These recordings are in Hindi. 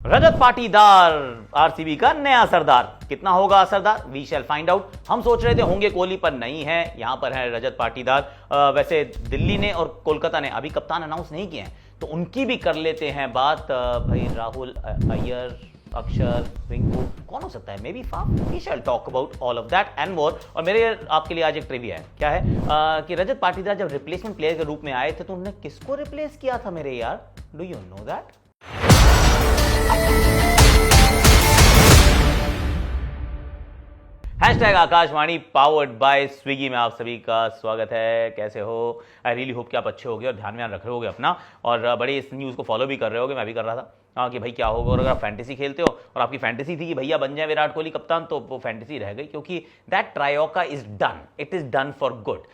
रजत पाटीदार आरसीबी का नया सरदार कितना होगा असरदार, वी शैल फाइंड आउट। हम सोच रहे थे होंगे कोहली पर नहीं है, यहां पर है रजत पाटीदार। वैसे दिल्ली ने और कोलकाता ने अभी कप्तान अनाउंस नहीं किए हैं, तो उनकी भी कर लेते हैं बात। भाई राहुल, अय्यर, अक्षर, रिंकू, कौन हो सकता है, maybe Faf. We shall talk about all of that and more. और मेरे आपके लिए आज एक ट्रिविया है, क्या है कि रजत पाटीदार जब रिप्लेसमेंट प्लेयर के रूप में आए थे तो उन्होंने किसको रिप्लेस किया था मेरे यार, do you know that? Hashtag Akashvani powered by Swiggy में आप सभी का स्वागत है। कैसे हो? आई रियली होप कि आप अच्छे होगे और ध्यान रख रहे होगे अपना, और बड़े इस न्यूज़ को फॉलो भी कर रहे होगे। मैं भी कर रहा था कि भाई क्या होगा। और अगर आप फैंटेसी खेलते हो और आपकी फैंटेसी थी कि भैया बन जाए विराट कोहली कप्तान, तो वो फैंटेसी रह गई, क्योंकि that troika is done, it is done for good.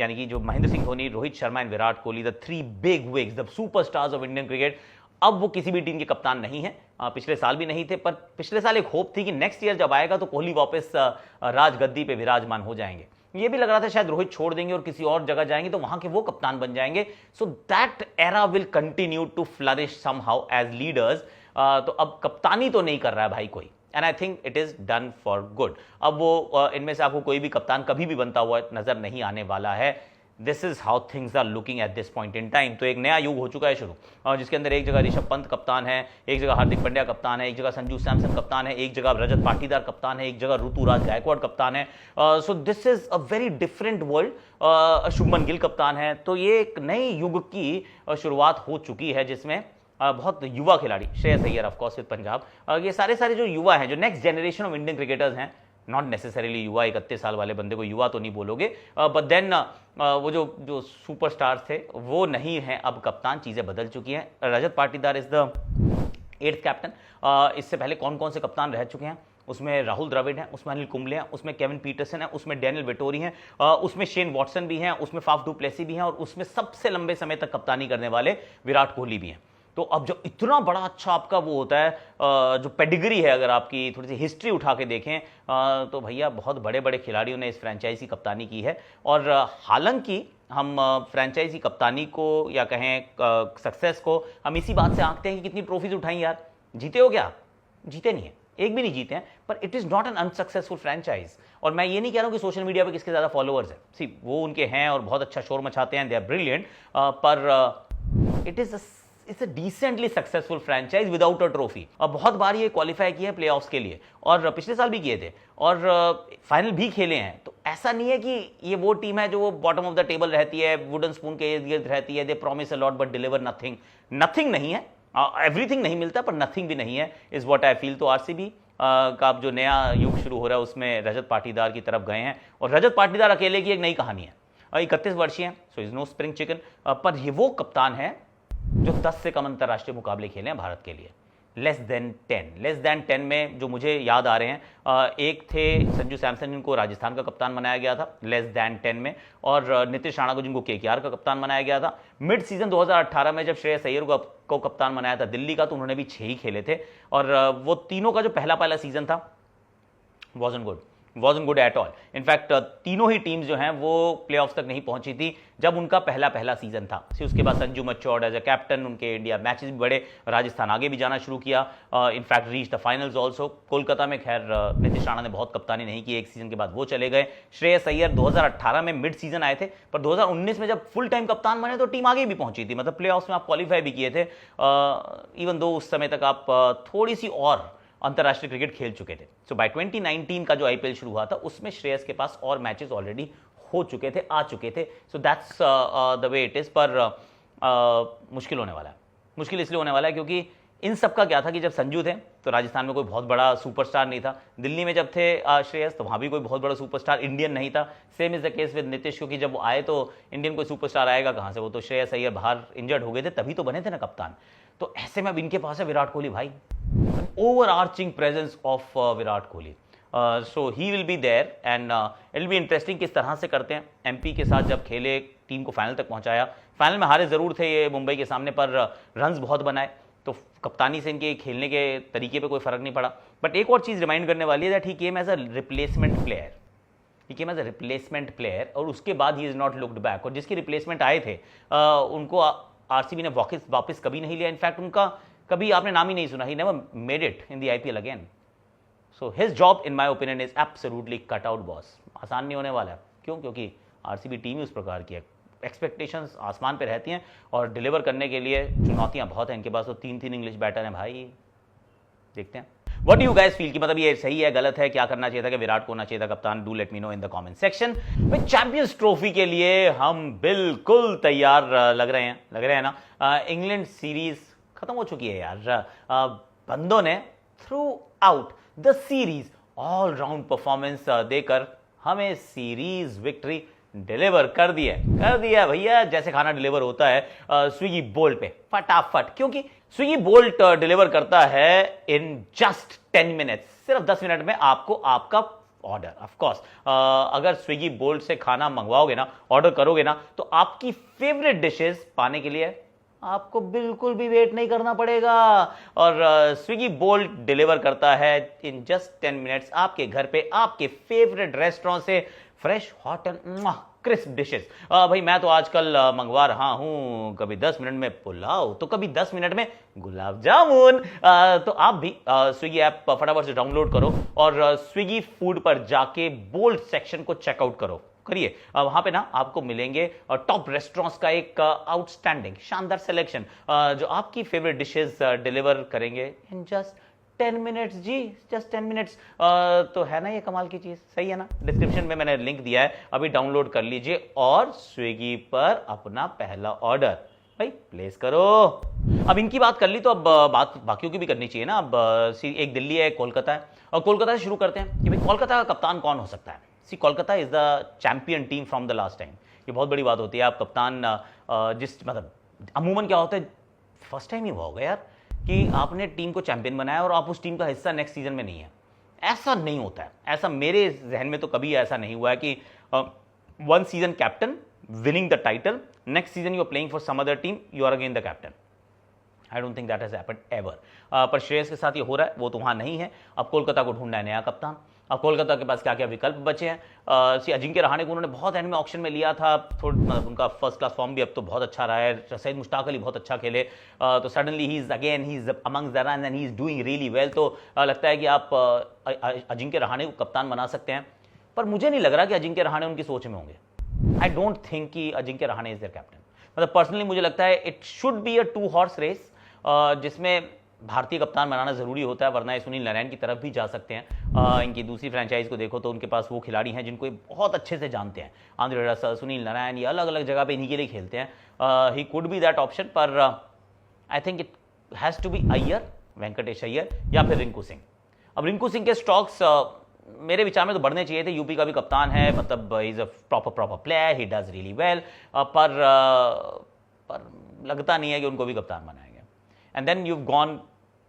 यानी कि जो Mahendra Singh Dhoni, Rohit Sharma and Virat Kohli, the three bigwigs, the superstars of Indian cricket, अब वो किसी भी टीम के कप्तान नहीं है। पिछले साल भी नहीं थे, पर पिछले साल एक होप थी कि नेक्स्ट ईयर जब आएगा तो कोहली वापस राजगद्दी पे विराजमान हो जाएंगे। ये भी लग रहा था शायद रोहित छोड़ देंगे और किसी और जगह जाएंगे तो वहां के वो कप्तान बन जाएंगे। So that era will continue to flourish somehow as leaders. तो अब कप्तानी तो नहीं कर रहा है भाई कोई, and I think it is done for good. अब वो इनमें से आपको कोई भी कप्तान कभी भी बनता हुआ नजर नहीं आने वाला है। This is how things are looking at this point in time. तो एक नया युग हो चुका है शुरू, और जिसके अंदर एक जगह ऋषभ पंत कप्तान है, एक जगह हार्दिक पांड्या कप्तान है, एक जगह संजू सैमसन कप्तान है, एक जगह रजत पाटीदार कप्तान है, एक जगह ऋतुराज गायकवाड़ कप्तान है। So this is a very different world. Shubman Gill कप्तान है। तो ये एक नए युग की शुरुआत हो चुकी है, जिसमें बहुत युवा खिलाड़ी, Shreyas Iyer of course with Punjab, ये सारे जो युवा हैं, जो next generation of Indian cricketers हैं, नॉट नेसेसरीली युवा, 31 साल वाले बंदे को युवा तो नहीं बोलोगे, बट देन वो जो सुपरस्टार्स थे वो नहीं हैं अब कप्तान। चीज़ें बदल चुकी हैं। Rajat Patidar is the 8th captain. इससे पहले कौन कौन से कप्तान रह चुके हैं? उसमें राहुल द्रविड़ हैं, उसमें अनिल कुंबले हैं, उसमें केविन पीटरसन है, उसमें डैनियल वेटोरी हैं, उसमें शेन वॉटसन भी हैं, उसमें फाफ डू प्लेसी भी हैं, और उसमें सबसे लंबे समय तक कप्तानी करने वाले विराट कोहली भी हैं। तो अब जब इतना बड़ा अच्छा आपका वो होता है, जो पेडिग्री है, अगर आपकी थोड़ी सी हिस्ट्री उठा के देखें, तो भैया बहुत बड़े बड़े खिलाड़ियों ने इस फ्रेंचाइजी कप्तानी की है। और हालांकि हम फ्रेंचाइजी कप्तानी को या कहें सक्सेस को हम इसी बात से आंकते हैं कि कितनी ट्रॉफीज उठाई यार। जीते हो क्या? जीते नहीं है, एक भी नहीं जीते हैं, पर it is not an unsuccessful franchise. और मैं ये नहीं कह रहा हूं कि सोशल मीडिया पे किसके ज्यादा फॉलोअर्स हैं, सी वो उनके हैं और बहुत अच्छा शोर मचाते हैं, दे आर ब्रिलियंट, पर it is it's a decently successful franchise without a trophy. और बहुत बार ये क्वालिफाई किए हैं प्लेऑफ्स के लिए, और पिछले साल भी किए थे, और फाइनल भी खेले हैं। तो ऐसा नहीं है कि ये वो टीम है जो बॉटम ऑफ द टेबल रहती है, वुडन स्पून के इर्द गिर्द रहती है, they promise a lot but deliver nothing. Nothing नहीं है, एवरीथिंग नहीं मिलता, पर नथिंग भी नहीं है, इज व्हाट आई फील। तो आरसीबी का अब जो नया युग शुरू हो रहा है उसमें रजत पाटीदार की तरफ गए हैं, और रजत पाटीदार अकेले की एक नई कहानी है। 31 वर्षीय है, so is no spring chicken, पर ये वो कप्तान है जो 10 से कम अंतरराष्ट्रीय मुकाबले खेले हैं भारत के लिए। लेस देन 10 में जो मुझे याद आ रहे हैं, एक थे संजू सैमसन, जिनको राजस्थान का कप्तान बनाया गया था लेस देन 10 में, और नीतीश राणा को जिनको केकेआर का कप्तान बनाया गया था। मिड सीजन 2018 में जब श्रेयस अय्यर को कप्तान बनाया था दिल्ली का, तो उन्होंने भी 6 ही खेले थे, और वो तीनों का जो पहला सीजन था wasn't good at all। In fact तीनों ही टीम्स जो हैं वो प्लेऑफ्स तक नहीं पहुंची थी जब उनका पहला सीजन था। उसके बाद Sanju matured as a captain, उनके इंडिया मैचेस भी बड़े, राजस्थान आगे भी जाना शुरू किया, in fact reach the finals also. Kolkata में खैर नीतीश राणा ने बहुत कप्तानी नहीं की, एक सीजन के बाद वो चले गए। श्रेयस अय्यर 2018 में मिड सीजन आए थे, पर 2019 में जब फुल टाइम कप्तान बने तो टीम आगे भी पहुंची थी, मतलब प्लेऑफ्स में आप क्वालिफाई भी किए थे, इवन दो उस समय तक आप थोड़ी सी और अंतरराष्ट्रीय क्रिकेट खेल चुके थे। सो बाय 2019 का जो आईपीएल शुरू हुआ था उसमें श्रेयस के पास और मैचेस ऑलरेडी हो चुके थे, आ चुके थे। So that's the way it is. पर मुश्किल होने वाला है। मुश्किल इसलिए होने वाला है क्योंकि इन सब का क्या था कि जब संजू थे तो राजस्थान में कोई बहुत बड़ा सुपरस्टार नहीं था, दिल्ली में जब थे श्रेयस तो वहाँ भी कोई बहुत बड़ा सुपरस्टार इंडियन नहीं था। Same is the case with Nitish, क्योंकि जब वो आए तो इंडियन कोई सुपरस्टार आएगा कहाँ से, वो तो श्रेयस अय्यर बाहर इंजर्ड हो गए थे, तभी तो बने थे ना कप्तान। तो ऐसे में अब इनके पास है विराट कोहली भाई, overarching presence of Virat Kohli. So he will be there and it will be interesting किस तरह से करते हैं। एमपी के साथ जब खेले, टीम को फाइनल तक पहुंचाया, फाइनल में हारे जरूर थे ये मुंबई के सामने, पर रन्स बहुत बनाए, तो कप्तानी से इनके खेलने के तरीके पे कोई फर्क नहीं पड़ा। बट एक और चीज़ रिमाइंड करने वाली है that he came as a replacement player, he came as a replacement player, और उसके बाद he is not looked back. और जिसके रिप्लेसमेंट आए थे उनको आरसीबी ने वापस कभी नहीं लिया। इनफैक्ट उनका कभी आपने नाम ही नहीं सुना, he never made it in the IPL again. So his job in my opinion is absolutely cut out boss. आसान नहीं होने वाला है, क्यों? क्योंकि आरसीबी टीम ही उस प्रकार की है, एक्सपेक्टेशंस आसमान पे रहती हैं और डिलीवर करने के लिए चुनौतियां बहुत हैं इनके पास। तो 3 इंग्लिश बैटर हैं भाई, देखते हैं। What do you guys feel कि मतलब ये सही है, गलत है, क्या करना चाहिए था, कि विराट को होना चाहिए था कप्तान? Do let me know in the comment section. भाई चैंपियंस ट्रॉफी के लिए हम बिल्कुल तैयार लग रहे हैं ना। इंग्लैंड सीरीज खत्म हो चुकी है यार। बंदों ने through out the series all round performance देकर हमें सीरीज विक्ट्री डिलीवर कर दिया भैया, जैसे खाना डिलीवर होता है स्विगी बोल्ट पे फटाफट। क्योंकि स्विगी बोल्ट डिलीवर करता है इन जस्ट 10 मिनट्स, सिर्फ 10 मिनट में आपको आपका ऑर्डर। ऑफ कोर्स अगर स्विगी बोल्ट से खाना मंगवाओगे ना, ऑर्डर करोगे ना, तो आपकी फेवरेट डिशेस पाने के लिए आपको बिल्कुल भी वेट नहीं करना पड़ेगा। और स्विगी बोल्ट डिलीवर करता है इन जस्ट 10 मिनट्स आपके घर पे, आपके फेवरेट रेस्टोरेंट से fresh hot and crisp dishes. भाई मैं तो आजकल मंगवा रहा हूं, कभी 10 मिनट में पुलाव, तो कभी 10 मिनट में गुलाब जामुन। तो आप भी स्विगी ऐप फटाफट से डाउनलोड करो और स्विगी फूड पर जाके बोल्ट सेक्शन को चेकआउट करिए। वहां पे ना आपको मिलेंगे टॉप रेस्टोरेंट्स का एक आउटस्टैंडिंग शानदार सिलेक्शन, जो आपकी फेवरेट डिशेस डिलीवर करेंगे इन जस्ट 10 मिनट्स जी, जस्ट 10 मिनट्स। तो है ना ये कमाल की चीज, सही है ना? डिस्क्रिप्शन में मैंने लिंक दिया है, अभी डाउनलोड कर लीजिए और स्विगी पर अपना पहला ऑर्डर भाई प्लेस करो। अब इनकी बात कर ली तो अब बात बाकियों की भी करनी चाहिए ना। अब एक दिल्ली है, एक कोलकाता है, और कोलकाता से शुरू करते हैं कि भाई कोलकाता का कप्तान कौन हो सकता है। Kolkata is the champion team from the last time. ये बहुत बड़ी बात होती है। आप कप्तान जिस मतलब अमूमन क्या होता है, फर्स्ट टाइम ही हुआ होगा यार कि आपने टीम को चैंपियन बनाया और आप उस टीम का हिस्सा नेक्स्ट सीजन में नहीं है। ऐसा नहीं होता है, ऐसा मेरे जहन में तो कभी ऐसा नहीं हुआ है कि 1 season captain winning the title, next season you are playing for some other team, you are again the captain. I don't think that has happened ever. पर श्रेयस के साथ ये हो रहा है, वो तो वहां नहीं है। अब कोलकाता को ढूंढना है नया कप्तान। अब कोलकाता के पास क्या क्या विकल्प बचे हैं? अजिंक्य रहाणे को उन्होंने बहुत एंड में ऑक्शन में लिया था, मतलब उनका फर्स्ट क्लास फॉर्म भी अब तो बहुत अच्छा रहा है। सईद मुश्ताक अली बहुत अच्छा खेले, तो suddenly he is amongst the run and he is doing really well. तो लगता है कि आप अजिंक्य रहाणे को कप्तान बना सकते हैं, पर मुझे नहीं लग रहा कि अजिंक्य रहाणे उनकी सोच में होंगे। आई डोंट थिंक कि Ajinkya Rahane is their captain. मतलब पर्सनली मुझे लगता है it should be a 2 horse race, जिसमें भारतीय कप्तान बनाना जरूरी होता है, वरना ये सुनील नारायण की तरफ भी जा सकते हैं। इनकी दूसरी फ्रेंचाइज को देखो तो उनके पास वो खिलाड़ी हैं जिनको ये बहुत अच्छे से जानते हैं। आंद्रे रसल, सुनील नारायण, ये अलग अलग जगह पे इन्हीं के लिए खेलते हैं। He could be that option, पर I think it has to be Iyer, Venkatesh Iyer या फिर रिंकू सिंह। अब रिंकू सिंह के स्टॉक्स मेरे विचार में तो बढ़ने चाहिए थे। यूपी का भी कप्तान है, मतलब he is a proper player, he does really well, पर लगता नहीं है कि उनको भी कप्तान बनाएंगे। एंड देन यू गॉन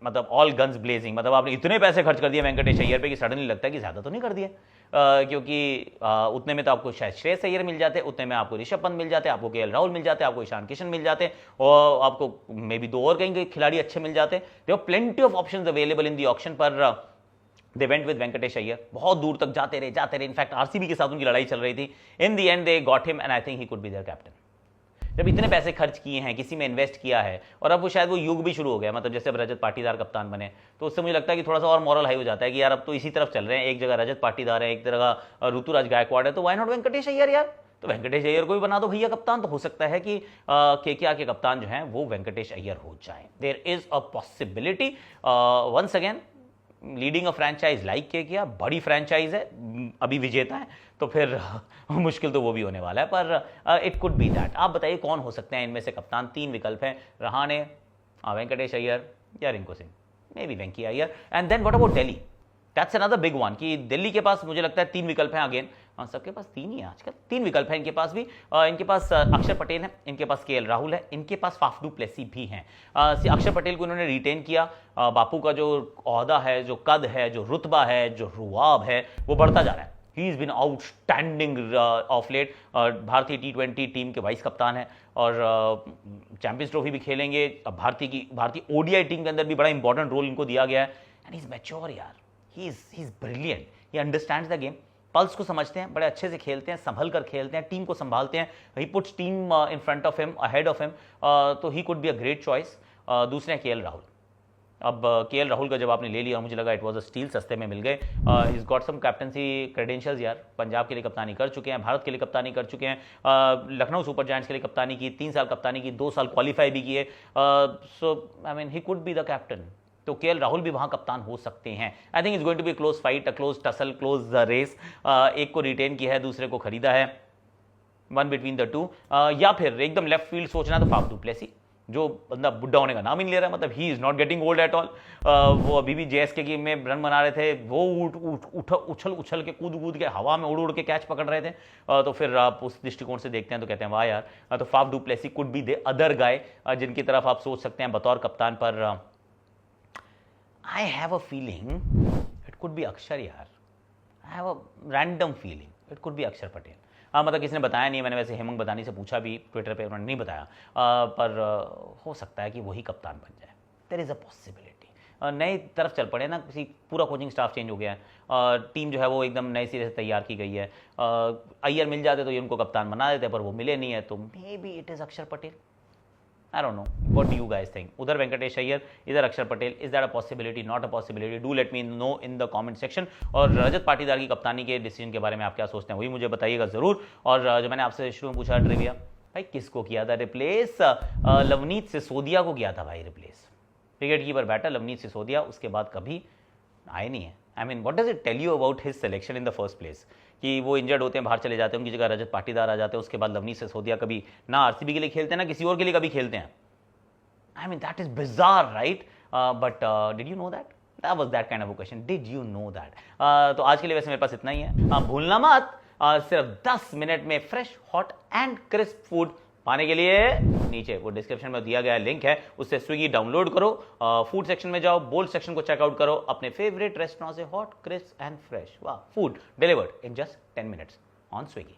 मतलब ऑल गन्स ब्लेजिंग, मतलब आपने इतने पैसे खर्च कर दिए वेंकटेश अय्यर पे कि सडनली लगता है कि ज़्यादा तो नहीं कर दिए। क्योंकि उतने में तो आपको शायद श्रेयस अय्यर मिल जाते, उतने में आपको ऋषभ पंत मिल जाते, आपको केएल राहुल मिल जाते, आपको ईशान किशन मिल जाते, और आपको मे बी 2 और कहीं खिलाड़ी अच्छे मिल जाते। There are plenty of options available in the auction, पर they went with Venkatesh Iyer. बहुत दूर तक जाते रहे। इनफैक्ट आरसीबी के साथ उनकी लड़ाई चल रही थी। In the end they got him and I think he could be their captain. जब इतने पैसे खर्च किए हैं, किसी में इन्वेस्ट किया है, और अब वो शायद वो युग भी शुरू हो गया, मतलब जैसे अब रजत पाटीदार कप्तान बने, तो उससे मुझे लगता है कि थोड़ा सा और मॉरल हाई हो जाता है कि यार अब तो इसी तरफ चल रहे हैं। एक जगह रजत पाटीदार है, एक जगह ऋतुराज गायकवाड़ है, तो व्हाई नॉट वेंकटेश अय्यर यार? तो वेंकटेश अय्यर को भी बना दो भैया कप्तान। तो हो सकता है कि केकेआर के कप्तान जो हैं वो वेंकटेश अय्यर हो जाए। There is a possibility. Once again leading a franchise like KKR, बड़ी फ्रेंचाइज है, अभी विजेता है, तो फिर मुश्किल तो वो भी होने वाला है, पर इट कुड बी दैट। आप बताइए कौन हो सकते हैं इनमें से कप्तान? 3 विकल्प हैं, रहाणे, वेंकटेश अय्यर या Rinku Singh, maybe Venky Iyer. And then what about Delhi? That's another big one कि दिल्ली के पास मुझे लगता है 3 विकल्प हैं। अगेन सबके पास 3 ही है आजकल, 3 विकल्प हैं इनके पास भी। इनके पास अक्षर पटेल है, इनके पास केएल राहुल है, इनके पास फाफ डू प्लेसी भी हैं। अक्षर पटेल को इन्होंने रिटेन किया। बापू का जो ओहदा है, जो कद है, जो रुतबा है, जो रुआब है, वो बढ़ता जा रहा है। He is been outstanding of late. भारतीय T20 टीम के वाइस कप्तान है और चैंपियंस ट्रॉफी भी खेलेंगे। अब भारतीय ओडीआई टीम के अंदर भी बड़ा इंपॉर्टेंट रोल इनको दिया गया है। एंड ही इज मैच्योर यार, he is brilliant, he understands the game, pulse को समझते हैं, बड़े अच्छे से खेलते हैं, संभल कर खेलते हैं, टीम को संभालते हैं। He puts team in front of him, ahead of him, तो he could be a great choice. दूसरे केएल राहुल। अब केएल राहुल का जब आपने ले लिया, मुझे लगा इट वाज अ स्टील, सस्ते में मिल गए। Is got some captaincy credentials यार, पंजाब के लिए कप्तानी कर चुके हैं, भारत के लिए कप्तानी कर चुके हैं, लखनऊ सुपर जायंट्स के लिए कप्तानी की, 3 साल कप्तानी की, 2 साल क्वालिफाई भी किए। So I mean he could be the captain. तो केएल राहुल भी वहां कप्तान हो सकते हैं। I think it's going to be close fight, a close tussle, close race. एक को रिटेन किया है, दूसरे को खरीदा है, वन बिटवीन द टू। या फिर एकदम लेफ्ट फील्ड सोचना तो फाफ डू प्लेसी, जो बंदा बुढ़ा होने का नाम ही नहीं ले रहा है, मतलब ही is not getting old at all. वो अभी भी जेएसके की में रन बना रहे थे, वो उछल के कूद के हवा में उड़ के कैच पकड़ रहे थे। तो फिर आप उस दृष्टिकोण से देखते हैं तो कहते हैं वाह यार, तो Faf du Plessis could be the other guy जिनकी तरफ आप सोच सकते हैं बतौर कप्तान। पर I have a feeling it could be Akshar यार, I have a random feeling it could be Akshar Patel. मतलब किसी ने बताया नहीं, मैंने वैसे हेमंत बदानी से पूछा भी ट्विटर पे, उन्होंने नहीं बताया। पर हो सकता है कि वही कप्तान बन जाए, देयर इज़ अ पॉसिबिलिटी। नई तरफ चल पड़े ना, किसी पूरा कोचिंग स्टाफ चेंज हो गया है, टीम जो है वो एकदम नए सिरे से तैयार की गई है। अय्यर मिल जाते तो ये उनको कप्तान बना देते, पर वो मिले नहीं है, तो मे बी इट इज़ अक्षर Patel. I don't know. What do you guys think? उधर वेंकटेश अय्यर, इधर अक्षर Patel. Is that a possibility? Not a possibility? Do let me know in the comment section. और रजत पाटीदार की कप्तानी के डिसीजन के बारे में आप क्या सोचते हैं, वही मुझे बताइएगा जरूर। और जो मैंने आपसे शुरू में पूछा ट्रिविया, भाई किसको किया था रिप्लेस? लवनीत सिसोदिया को किया था भाई replace. Wicket keeper batter Lavneet Sisodia, उसके बाद कभी आए नहीं है। I mean what does it tell you about his selection in the first place, कि वो इंजर्ड होते हैं, बाहर चले जाते हैं, उनकी जगह रजत पाटीदार आ जाते हैं, उसके बाद लवनीत सिसोदिया कभी ना आरसीबी के लिए खेलते हैं ना किसी और के लिए कभी खेलते हैं। I mean, that is bizarre, right? But did you know that? That was that kind of a question. Did you know that? तो आज के लिए वैसे मेरे पास इतना ही है। भूलना मत, सिर्फ 10 मिनट में fresh, hot and crisp food पाने के लिए नीचे वो डिस्क्रिप्शन में दिया गया लिंक है, उससे स्विगी डाउनलोड करो, फूड सेक्शन में जाओ, बोल्ड सेक्शन को चेकआउट करो, अपने फेवरेट रेस्टोरेंट से हॉट, क्रिस्प एंड फ्रेश वाह food delivered in just 10 minutes on Swiggy.